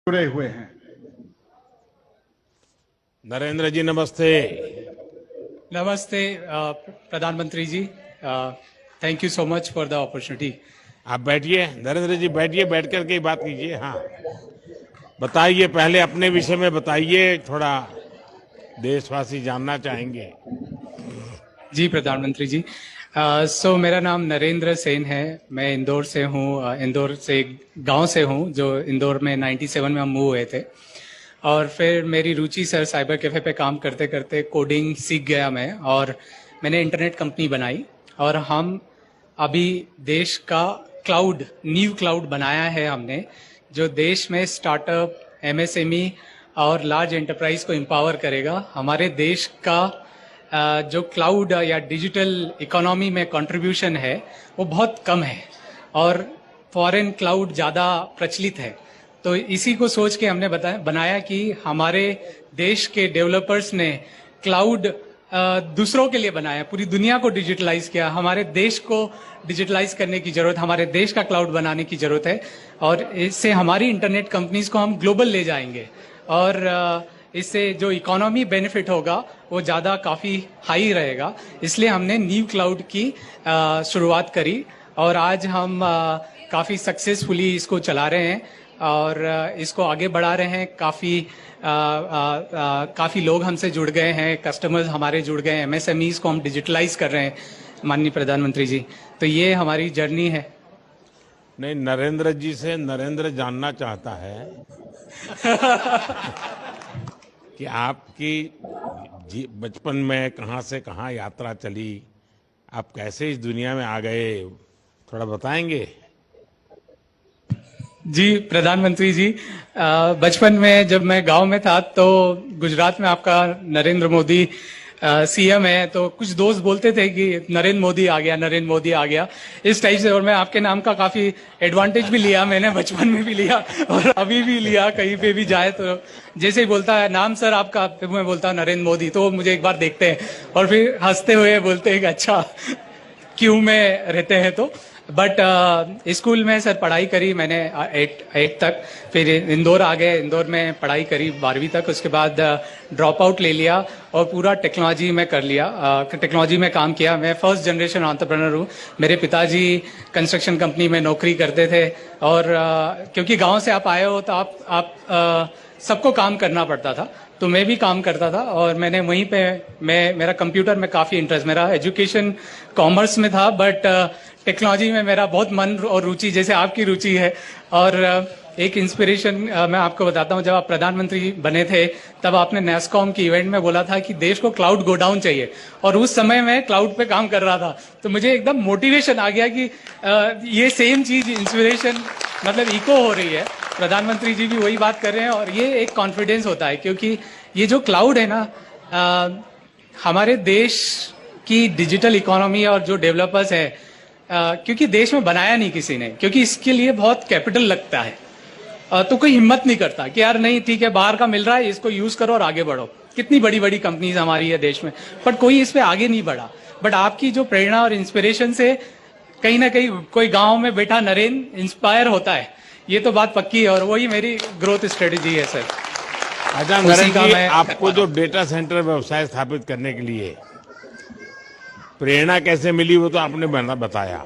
जुड़े हुए हैं। नरेंद्र जी नमस्ते। नमस्ते प्रधानमंत्री जी, thank you so much for the opportunity. आप बैठिए, नरेंद्र जी बैठिए, बैठ करके ही बात कीजिए। हाँ, बताइए, पहले अपने विषय में बताइए, थोड़ा देशवासी जानना चाहेंगे। जी प्रधानमंत्री जी, मेरा नाम नरेंद्र सेन है। मैं इंदौर से हूँ, इंदौर से गांव से हूँ जो इंदौर में 97 में हम मूव हुए थे। और फिर मेरी रुचि सर साइबर कैफे पे काम करते करते कोडिंग सीख गया मैं, और मैंने इंटरनेट कंपनी बनाई। और हम अभी देश का क्लाउड, न्यू क्लाउड बनाया है हमने, जो देश में स्टार्टअप, एमएसएमई और लार्ज एंटरप्राइज को एम्पावर करेगा। हमारे देश का जो क्लाउड या डिजिटल इकोनॉमी में कंट्रीब्यूशन है वो बहुत कम है, और फॉरेन क्लाउड ज़्यादा प्रचलित है। तो इसी को सोच के हमने बनाया कि हमारे देश के डेवलपर्स ने क्लाउड दूसरों के लिए बनाया, पूरी दुनिया को डिजिटलाइज किया। हमारे देश को डिजिटलाइज करने की जरूरत, हमारे देश का क्लाउड बनाने की जरूरत है, और इससे हमारी इंटरनेट कंपनीज को हम ग्लोबल ले जाएंगे। और इससे जो इकोनॉमी बेनिफिट होगा वो ज़्यादा काफ़ी हाई रहेगा। इसलिए हमने न्यू क्लाउड की शुरुआत करी, और आज हम काफ़ी सक्सेसफुली इसको चला रहे हैं और इसको आगे बढ़ा रहे हैं। काफ़ी लोग हमसे जुड़ गए हैं, कस्टमर्स हमारे जुड़ गए हैं, एमएसएमईज को हम डिजिटलाइज कर रहे हैं माननीय प्रधानमंत्री जी। तो ये हमारी जर्नी है। नहीं, नरेंद्र जी से नरेंद्र जानना चाहता है कि आपकी बचपन में कहाँ से कहाँ यात्रा चली, आप कैसे इस दुनिया में आ गए, थोड़ा बताएंगे? जी प्रधानमंत्री जी, बचपन में जब मैं गांव में था तो गुजरात में आपका नरेंद्र मोदी सीएम है, तो कुछ दोस्त बोलते थे कि नरेंद्र मोदी आ गया, नरेंद्र मोदी आ गया, इस टाइप से। और मैं आपके नाम का काफी एडवांटेज भी लिया, मैंने बचपन में भी लिया और अभी भी लिया। कहीं पे भी जाए तो जैसे ही बोलता है नाम सर आपका, फिर मैं बोलता हूँ नरेंद्र मोदी, तो मुझे एक बार देखते हैं और फिर हंसते हुए बोलते हैं कि अच्छा क्यों में रहते हैं। तो बट स्कूल में सर पढ़ाई करी मैंने 8 तक, फिर इंदौर आ गए, इंदौर में पढ़ाई करी 12वीं तक। उसके बाद ड्रॉप आउट ले लिया और पूरा टेक्नोलॉजी में कर लिया, टेक्नोलॉजी में काम किया। मैं फर्स्ट जनरेशन एंटरप्रेन्योर हूँ। मेरे पिताजी कंस्ट्रक्शन कंपनी में नौकरी करते थे, और क्योंकि गांव से आप आए हो तो आप सबको काम करना पड़ता था, तो मैं भी काम करता था। और मैंने वहीं पे मेरा कंप्यूटर में काफ़ी इंटरेस्ट, मेरा एजुकेशन कॉमर्स में था, बट टेक्नोलॉजी में मेरा बहुत मन और रुचि, जैसे आपकी रुचि है। और एक इंस्पिरेशन मैं आपको बताता हूँ, जब आप प्रधानमंत्री बने थे तब आपने नेस्कॉम की इवेंट में बोला था कि देश को क्लाउड गो डाउन चाहिए, और उस समय मैं क्लाउड पे काम कर रहा था। तो मुझे एकदम मोटिवेशन आ गया कि ये सेम चीज, इंस्पिरेशन मतलब इको हो रही है। प्रधानमंत्री जी भी वही बात कर रहे हैं, और ये एक कॉन्फिडेंस होता है, क्योंकि ये जो क्लाउड है ना, हमारे देश की डिजिटल इकोनॉमी और जो डेवलपर्स है, क्योंकि देश में बनाया नहीं किसी ने, क्योंकि इसके लिए बहुत कैपिटल लगता है, तो कोई हिम्मत नहीं करता कि यार नहीं ठीक है बाहर का मिल रहा है, इसको यूज करो और आगे बढ़ो। कितनी बड़ी बड़ी कंपनीज हमारी है देश में, बट कोई इस पे आगे नहीं बढ़ा। बट आपकी जो प्रेरणा और इंस्पिरेशन से कहीं ना कहीं कोई गांव में बैठा नरेंद्र इंस्पायर होता है, ये तो बात पक्की है, और वही मेरी ग्रोथ स्ट्रेटेजी है सर। अच्छा नरेंद्र जी, आपको जो डेटा सेंटर व्यवसाय स्थापित करने के लिए प्रेरणा कैसे मिली वो तो आपने बताया।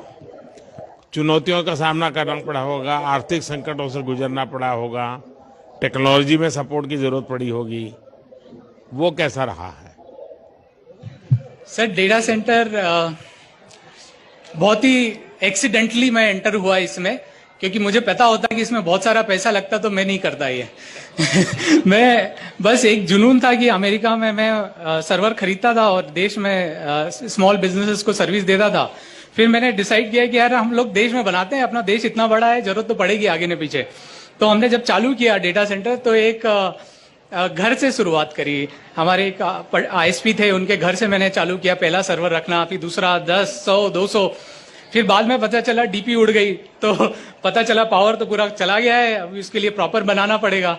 चुनौतियों का सामना करना पड़ा होगा, आर्थिक संकटों से गुजरना पड़ा होगा, टेक्नोलॉजी में सपोर्ट की जरूरत पड़ी होगी, वो कैसा रहा है? सर डेटा सेंटर बहुत ही एक्सीडेंटली मैं एंटर हुआ इसमें, क्योंकि मुझे पता होता कि इसमें बहुत सारा पैसा लगता, तो मैं नहीं करता ये मैं बस एक जुनून था कि अमेरिका में मैं सर्वर खरीदता था और देश में स्मॉल बिजनेसेस को सर्विस देता था। फिर मैंने डिसाइड किया कि यार हम लोग देश में बनाते हैं, अपना देश इतना बड़ा है, जरूरत तो पड़ेगी आगे न पीछे। तो हमने जब चालू किया डेटा सेंटर, तो एक घर से शुरुआत करी। हमारे एक आईएसपी थे, उनके घर से मैंने चालू किया पहला सर्वर रखना, फिर दूसरा 10, 100, 200। फिर बाद में पता चला डीपी उड़ गई, तो पता चला पावर तो पूरा चला गया है, अब इसके लिए प्रॉपर बनाना पड़ेगा।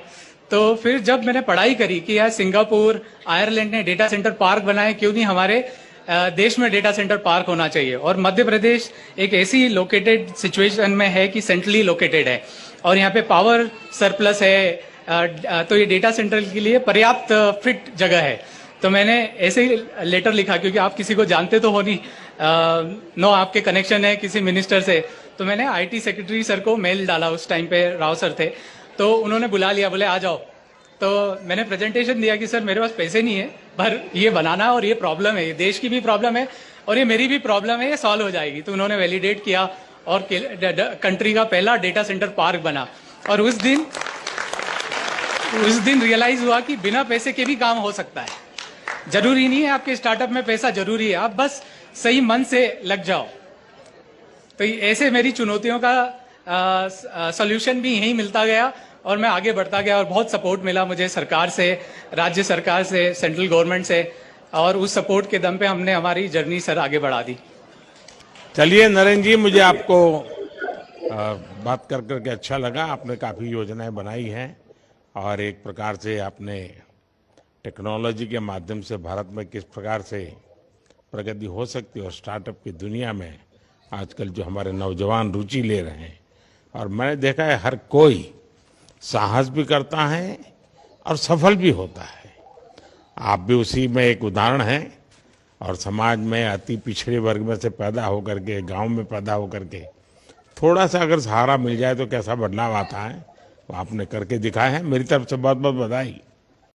तो फिर जब मैंने पढ़ाई करी कि यार सिंगापुर, आयरलैंड ने डेटा सेंटर पार्क बनाए, क्यों नहीं हमारे देश में डेटा सेंटर पार्क होना चाहिए। और मध्य प्रदेश एक ऐसी लोकेटेड सिचुएशन में है कि सेंट्रली लोकेटेड है, और यहाँ पे पावर सरप्लस है, तो ये डेटा सेंटर के लिए पर्याप्त फिट जगह है। तो मैंने ऐसे ही लेटर लिखा, क्योंकि आप किसी को जानते तो हो नहीं, नो आपके कनेक्शन है किसी मिनिस्टर से। तो मैंने आईटी सेक्रेटरी सर को मेल डाला, उस टाइम पे राव सर थे, तो उन्होंने बुला लिया, बोले आ जाओ। तो मैंने प्रेजेंटेशन दिया कि सर मेरे पास पैसे नहीं है, पर ये बनाना है और ये प्रॉब्लम है, ये देश की भी प्रॉब्लम है और ये मेरी भी प्रॉब्लम है, ये सॉल्व हो जाएगी। तो उन्होंने वैलिडेट किया और कंट्री का पहला डेटा सेंटर पार्क बना। और उस दिन रियलाइज हुआ कि बिना पैसे के भी काम हो सकता है। जरूरी नहीं है आपके स्टार्टअप में पैसा जरूरी है, आप बस सही मन से लग जाओ। तो ऐसे मेरी चुनौतियों का सॉल्यूशन भी यहीं मिलता गया और मैं आगे बढ़ता गया और बहुत सपोर्ट मिला मुझे सरकार से, राज्य सरकार से, सेंट्रल गवर्नमेंट से, और उस सपोर्ट के दम पे हमने हमारी जर्नी सर आगे बढ़ा दी। चलिए नरेंद्र जी, मुझे आपको बात कर करके अच्छा लगा। आपने काफ़ी योजनाएं बनाई हैं और एक प्रकार से आपने टेक्नोलॉजी के माध्यम से भारत में किस प्रकार से प्रगति हो सकती है और स्टार्टअप की दुनिया में आजकल जो हमारे नौजवान रुचि ले रहे हैं, और मैंने देखा है हर कोई साहस भी करता है और सफल भी होता है। आप भी उसी में एक उदाहरण हैं और समाज में अति पिछड़े वर्ग में से पैदा होकर के, गांव में पैदा होकर के थोड़ा सा अगर सहारा मिल जाए तो कैसा बदलाव आता है, वो आपने करके दिखाया है। मेरी तरफ से बहुत बहुत बधाई।